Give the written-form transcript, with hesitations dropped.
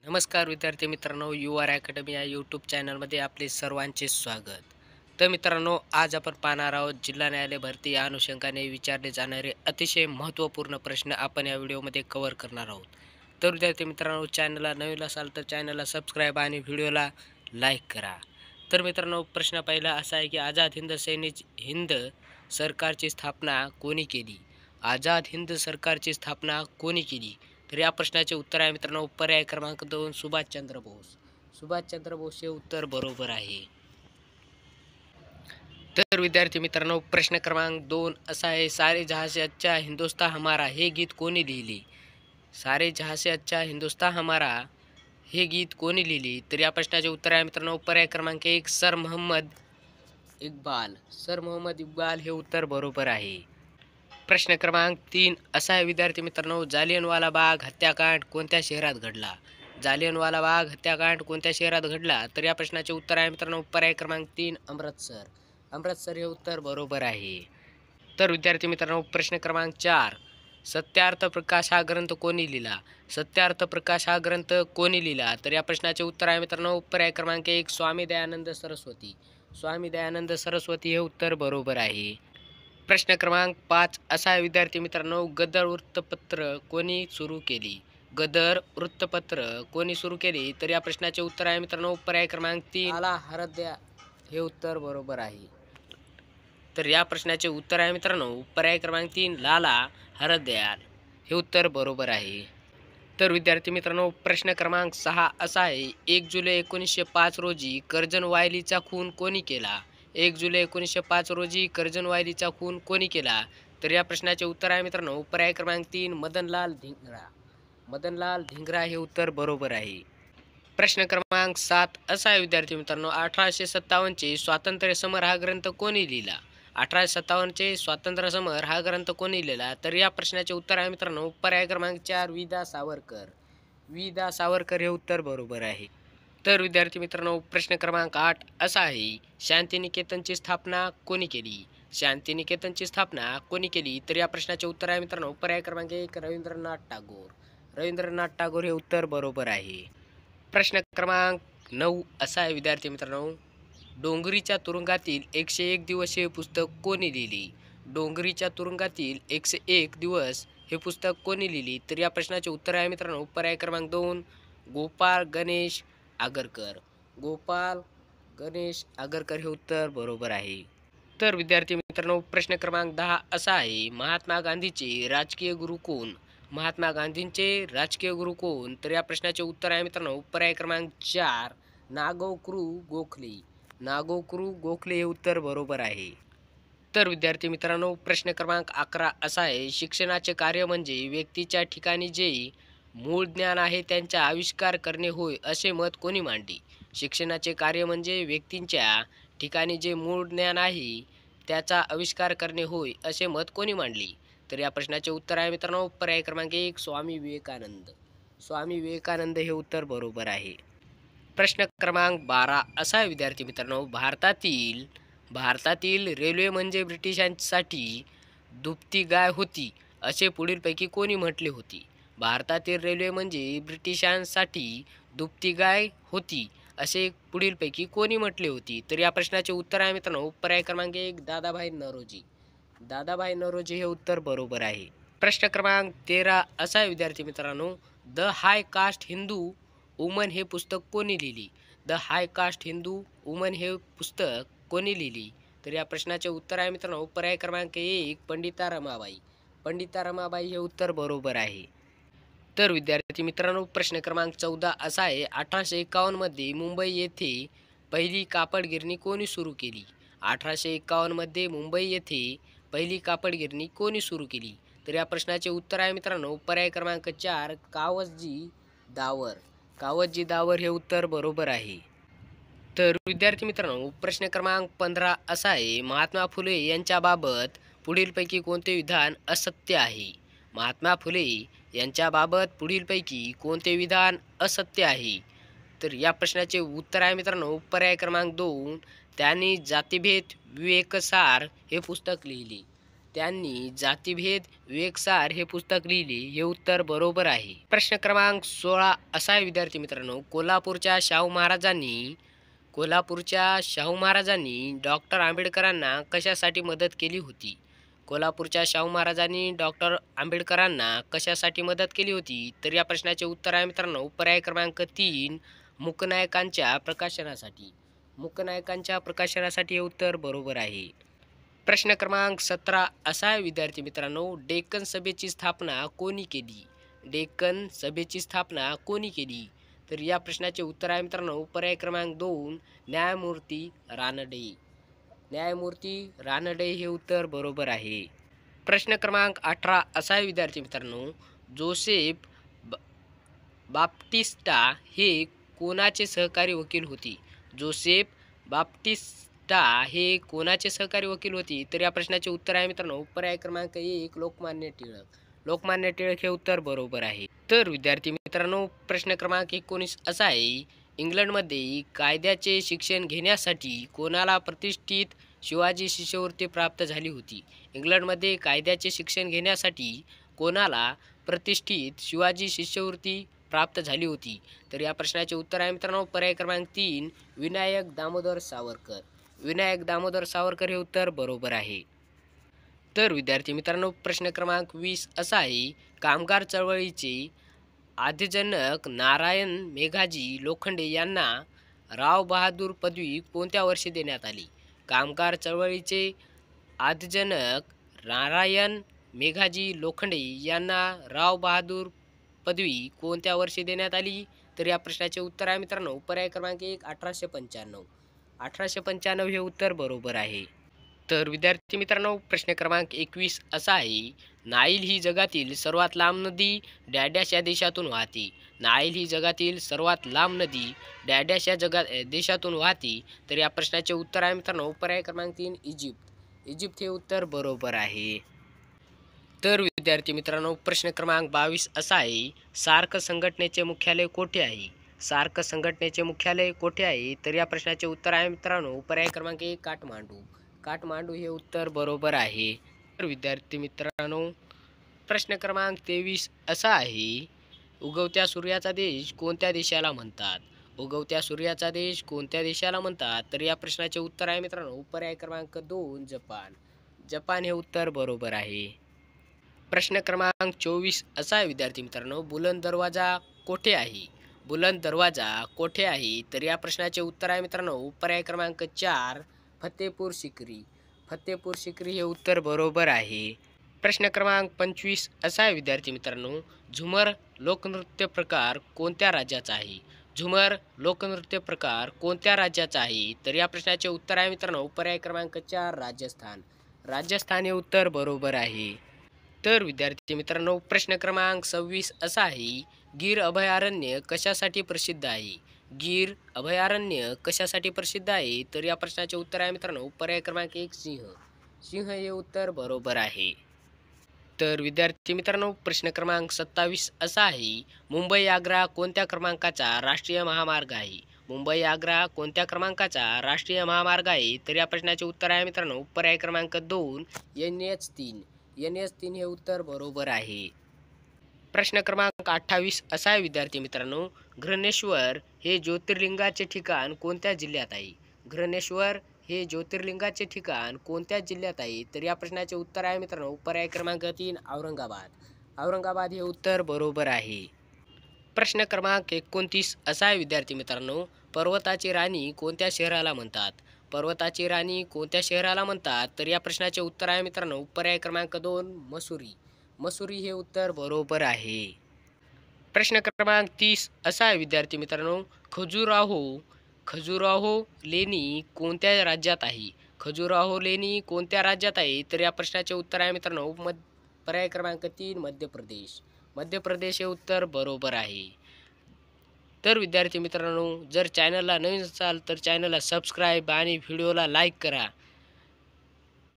नमस्कार विद्यार्थी मित्रांनो, यू आर अकॅडमी या यूट्यूब चॅनलमध्ये आपले सर्वांचे स्वागत. तर मित्रांनो, आज आपण पाहणार आहोत जिल्हा न्यायालय भरती या अनुषंगाने विचारले जाणारे अतिशय महत्त्वपूर्ण प्रश्न आपण या व्हिडिओमध्ये कव्हर करणार आहोत. तर विद्यार्थी मित्रांनो, चॅनलला नवीन असाल तर चॅनलला सबस्क्राईब आणि व्हिडिओला लाईक करा. तर मित्रांनो, प्रश्न पहिला असा आहे की आझाद हिंद सरकारची स्थापना कोणी केली? आझाद हिंद सरकारची स्थापना कोणी केली? तर या प्रश्नाचे उत्तर आहे मित्रांनो, पर्याय क्रमांक 2 सुभाषचंद्र बोस. सुभाषचंद्र बोस हे उत्तर बरोबर आहे. तर विद्यार्थी मित्रांनो, प्रश्न क्रमांक 2 असा आहे, सारे जहाँ से अच्छा हिंदुस्तान हमारा हे गीत कोणी लिहिले? सारे जहाँ से अच्छा हिंदुस्तान हमारा हे गीत कोणी लिहिले? तर या प्रश्नाचे उत्तर आहे मित्रांनो, पर्याय क्रमांक 1 सर मोहम्मद इक्बाल. सर मोहम्मद इक्बाल हे उत्तर बरोबर आहे. प्रश्न क्रमांक 3 असा आहे विद्यार्थी मित्रांनो, जालियनवाला बाग हत्याकांड कोणत्या शहरात घडला? जालियनवाला बाग हत्याकांड कोणत्या शहरात घडला? तर या प्रश्नाचे उत्तर आहे मित्रांनो, पर्याय क्रमांक 3 अमृतसर. अमृतसर हे उत्तर बरोबर आहे. तर विद्यार्थी मित्रांनो, प्रश्न क्रमांक 4 सत्यार्थ प्रकाश हा ग्रंथ कोणी लिहिला? सत्यार्थ प्रकाश हा ग्रंथ कोणी लिहिला? तर या प्रश्नाचे उत्तर आहे मित्रांनो, पर्याय क्रमांक 1 स्वामी दयानंद सरस्वती. स्वामी दयानंद सरस्वती हे उत्तर बरोबर आहे. प्रश्न क्रमांक 5 असा आहे विद्यार्थी मित्रांनो, गदर वृत्तपत्र कोणी सुरू केली? गदर वृत्तपत्र कोणी सुरू केली? तर या प्रश्नाचे उत्तर आहे मित्रांनो, पर्याय क्रमांक 3 लाला हरदया हे उत्तर बरोबर आहे. तर या प्रश्नाचे उत्तर आहे मित्रांनो, पर्याय क्रमांक 3 लाला हरदयाल हे उत्तर बरोबर आहे. तर विद्यार्थी मित्रांनो, प्रश्न क्रमांक 6 असा आहे, 1 जुलै 1905 रोजी कर्जन वायलीचा खून कोणी केला? 1 जुलै 1905 रोजी कर्जन वायलीचा खून कोणी केला? तर या प्रश्नाचे उत्तर आहे मित्रांनो, पर्याय क्रमांक 3 मदनलाल धिंग्रा. मदनलाल धिंग्रा हे उत्तर बरोबर आहे. प्रश्न क्रमांक 7 असा आहे विद्यार्थी मित्रांनो, 1857चे स्वातंत्र्य समर हा ग्रंथ कोणी लिहिला? 1857चे स्वातंत्र्य समर हा ग्रंथ कोणी लिहिला? तर या प्रश्नाचे उत्तर आहे मित्रांनो, पर्याय क्रमांक 4 वि. सावरकर. वि. सावरकर हे उत्तर बरोबर आहे. तर विद्यार्थी मित्रांनो, प्रश्न क्रमांक 8 असा आहे, शांतिनिकेतनची स्थापना कोणी केली? शांतिनिकेतनची स्थापना कोणी केली? तर या प्रश्नाचे उत्तर आहे मित्रांनो, पर्याय क्रमांक 1 रवींद्रनाथ टागोर. रवींद्रनाथ टागोर हे उत्तर बरोबर आहे. प्रश्न क्रमांक 9 असा आहे विद्यार्थी मित्रांनो, डोंगरीच्या तुरुंगातील 101 दिवस हे पुस्तक कोणी लिहिले? डोंगरीच्या तुरुंगातील 101 दिवस हे पुस्तक कोणी लिहिले? तर या प्रश्नाचे उत्तर आहे मित्रांनो, पर्याय क्रमांक 2 गोपाळ गणेश आगरकर. गोपाळ गणेश आगरकर हे उत्तर बरोबर आहे. तर विद्यार्थी मित्रांनो, प्रश्न क्रमांक 10 असा आहे, महात्मा गांधीचे राजकीय गुरु कोण? महात्मा गांधींचे राजकीय गुरु कोण? तर या प्रश्नाचे उत्तर आहे मित्रांनो, पर्याय क्रमांक 4 नागोकृ गोखले. नागोकृ गोखले हे उत्तर बरोबर आहे. तर विद्यार्थी मित्रांनो, प्रश्न क्रमांक 11 असा आहे, शिक्षणाचे कार्य म्हणजे व्यक्तीच्या ठिकाणी जे मूळ ज्ञान आहे त्यांचा आविष्कार करणे होय असे मत कोणी मांडले? शिक्षणाचे कार्य म्हणजे व्यक्तींच्या ठिकाणी जे मूळ ज्ञान आहे त्याचा आविष्कार करणे होय असे मत कोणी मांडले? तर या प्रश्नाचे उत्तर आहे मित्रांनो, पर्याय क्रमांक 1 स्वामी विवेकानंद. स्वामी विवेकानंद हे उत्तर बरोबर आहे. प्रश्न क्रमांक 12 असा आहे विद्यार्थी मित्रांनो, भारतातील रेल्वे म्हणजे ब्रिटिशांसाठी दुभती गाय होती असे पुढीलपैकी कोणी म्हटले होते? भारतातील रेल्वे म्हणजे ब्रिटिशांसाठी दुभती गाय होती असे पुढीलपैकी कोणी म्हटले होती? तर या प्रश्नाचे उत्तर आहे मित्रांनो, पर्याय क्रमांक 1 दादाभाई नौरोजी. दादाभाई नौरोजी हे उत्तर बरोबर आहे. प्रश्न क्रमांक 13 असा आहे विद्यार्थी मित्रांनो, the high caste Hindu woman हे पुस्तक कोणी लिहिली? The high caste Hindu woman हे पुस्तक कोणी लिहिली? तर या प्रश्नाचे उत्तर आहे मित्रांनो, पर्याय क्रमांक 1 पंडिता रमाबाई. पंडिता रमाबाई हे उत्तर बरोबर आहे. तर विद्यार्थी मित्रांनो, प्रश्न क्रमांक 14 असा आहे, 1851 मध्ये मुंबई येथे पहिली कापड गिरणी कोणी सुरू केली? 1851 मध्ये मुंबई येथे पहिली कापड गिरणी कोणी सुरू केली? तर या प्रश्नाचे उत्तर आहे मित्रांनो, पर्याय क्रमांक 4 कावसजी दावर. कावसजी दावर हे उत्तर बरोबर आहे. तर विद्यार्थी मित्रांनो, प्रश्न क्रमांक 15 असा आहे, महात्मा फुले यांच्याबाबत पुढीलपैकी कोणते विधान असत्य आहे? महात्मा फुले यांच्याबाबत पुढीलपैकी कोणते विधान असत्य आहे? तर या प्रश्नाचे उत्तर आहे मित्रांनो, पर्याय क्रमांक 2 त्यांनी जातिभेद विवेकसार हे पुस्तक लिहिले. त्यांनी जातीभेद विवेकसार हे पुस्तक लिहिले? हे उत्तर बरोबर आहे. प्रश्न क्रमांक 16 असा आहे विद्यार्थी मित्रांनो, कोल्हापूरच्या शाहू महाराजांनी डॉक्टर आंबेडकरांना कशासाठी मदत केली होती? कोल्हापूरच्या शाहू महाराजांनी डॉक्टर आंबेडकरांना कशासाठी मदत केली होती? तर या प्रश्नाचे उत्तर आहे मित्रांनो पर्याय क्रमांक 3 मूकनायकांच्या प्रकाशनासाठी हे उत्तर बरोबर आहे. प्रश्न क्रमांक 17 असा आहे विद्यार्थी मित्रांनो, डेक्कन सभेची स्थापना कोणी केली? तर या प्रश्नाचे उत्तर आहे मित्रांनो पर्याय क्रमांक 2 न्यायमूर्ती रानडे हे उत्तर बरोबर आहे. प्रश्न क्रमांक 18 असा आहे विद्यार्थी मित्रांनो, जोसेफ बाप्टिस्टा हे कोणाचे सहकारी वकील होती? तर या प्रश्नाचे उत्तर आहे मित्रांनो पर्याय क्रमांक 1 लोकमान्य टिळक हे उत्तर बरोबर आहे. तर विद्यार्थी मित्रांनो प्रश्न क्रमांक 19 असा आहे, इंग्लंडमध्ये कायद्याचे शिक्षण घेण्यासाठी कोणाला प्रतिष्ठित शिवाजी शिष्यवृत्ती प्राप्त झाली होती? इंग्लंडमध्ये कायद्याचे शिक्षण घेण्यासाठी कोणाला प्रतिष्ठित शिवाजी शिष्यवृत्ती प्राप्त झाली होती? तर या प्रश्नाचे उत्तर आहे मित्रांनो पर्याय क्रमांक 3 विनायक दामोदर सावरकर हे उत्तर बरोबर आहे. तर विद्यार्थी मित्रांनो प्रश्न क्रमांक 20 असा आहे, कामगार चळवळीचे आद्यजनक नारायण मेघाजी लोखंडे यांना राव बहादूर पदवी कोणत्या वर्षी देण्यात आली? कामगार चळवळीचे आद्यजनक नारायण मेघाजी लोखंडे यांना राव बहादूर पदवी कोणत्या वर्षी देण्यात आली? तर या प्रश्नाचे उत्तर आहे मित्रांनो पर्याय क्रमांक 1 1895 हे उत्तर बरोबर आहे. तर विद्यार्थी मित्रांनो प्रश्न क्रमांक 21 असा आहे, नाईल ही जगातील सर्वात लांब नदी डॅडॅश या देशातून वाहते? तर या प्रश्नाचे उत्तर आहे मित्रांनो पर्याय क्रमांक 3 इजिप्त हे उत्तर बरोबर आहे. तर विद्यार्थी मित्रांनो प्रश्न क्रमांक 22 असा आहे, सार्क संघटनेचे मुख्यालय कोठे आहे? तर या प्रश्नाचे उत्तर आहे मित्रांनो पर्याय क्रमांक 1 काठमांडू हे उत्तर बरोबर आहे. तर विद्यार्थी मित्रांनो प्रश्न क्रमांक 23 असा आहे, उगवत्या सूर्याचा देश कोणत्या देशाला म्हणतात? तर या प्रश्नाचे उत्तर आहे मित्रांनो पर्याय क्रमांक 2 जपान हे उत्तर बरोबर आहे. प्रश्न क्रमांक 24 असा आहे विद्यार्थी मित्रांनो, बुलंद दरवाजा कोठे आहे? तर या प्रश्नाचे उत्तर आहे मित्रांनो पर्याय क्रमांक 4 फतेपूर सिक्री हे उत्तर बरोबर आहे. प्रश्न क्रमांक 25 असा आहे विद्यार्थी मित्रांनो, झुमर लोकनृत्य प्रकार कोणत्या राज्याचा आहे? तर या प्रश्नाचे उत्तर आहे मित्रांनो पर्याय क्रमांक 4 राजस्थान हे उत्तर बरोबर आहे. तर विद्यार्थी मित्रांनो प्रश्न क्रमांक 26 असा आहे, गीर अभयारण्य कशासाठी प्रसिद्ध आहे? तर या प्रश्नाचे उत्तर आहे मित्रांनो पर्याय क्रमांक 1 सिंह हे उत्तर बरोबर आहे. तर विद्यार्थी मित्रांनो प्रश्न क्रमांक 27 असा आहे, मुंबई आग्रा कोणत्या क्रमांकाचा राष्ट्रीय महामार्ग आहे? तर या प्रश्नाचे उत्तर आहे मित्रांनो पर्याय क्रमांक 2 NH3 हे उत्तर बरोबर आहे. प्रश्न क्रमांक 28 असा आहे विद्यार्थी मित्रांनो, घृणेश्वर हे ज्योतिर्लिंगाचे ठिकाण कोणत्या जिल्ह्यात आहे? तर या प्रश्नाचे उत्तर आहे मित्रांनो पर्याय क्रमांक 3 औरंगाबाद हे उत्तर बरोबर आहे. प्रश्न क्रमांक 29 असा आहे विद्यार्थी मित्रांनो, पर्वताची राणी कोणत्या शहराला म्हणतात? तर या प्रश्नाचे उत्तर आहे मित्रांनो पर्याय क्रमांक 2 मसुरी हे उत्तर बरोबर आहे. प्रश्न क्रमांक 30 असा आहे विद्यार्थी मित्रांनो, खजुराहो लेणी कोणत्या राज्यात आहे? तर या प्रश्नाचे उत्तर आहे मित्रांनो पर्याय क्रमांक 3 मध्य प्रदेश हे उत्तर बरोबर आहे. तर विद्यार्थी मित्रांनो जर चॅनलला नवीन असाल तर चॅनलला सबस्क्राईब आणि व्हिडिओला लाईक करा.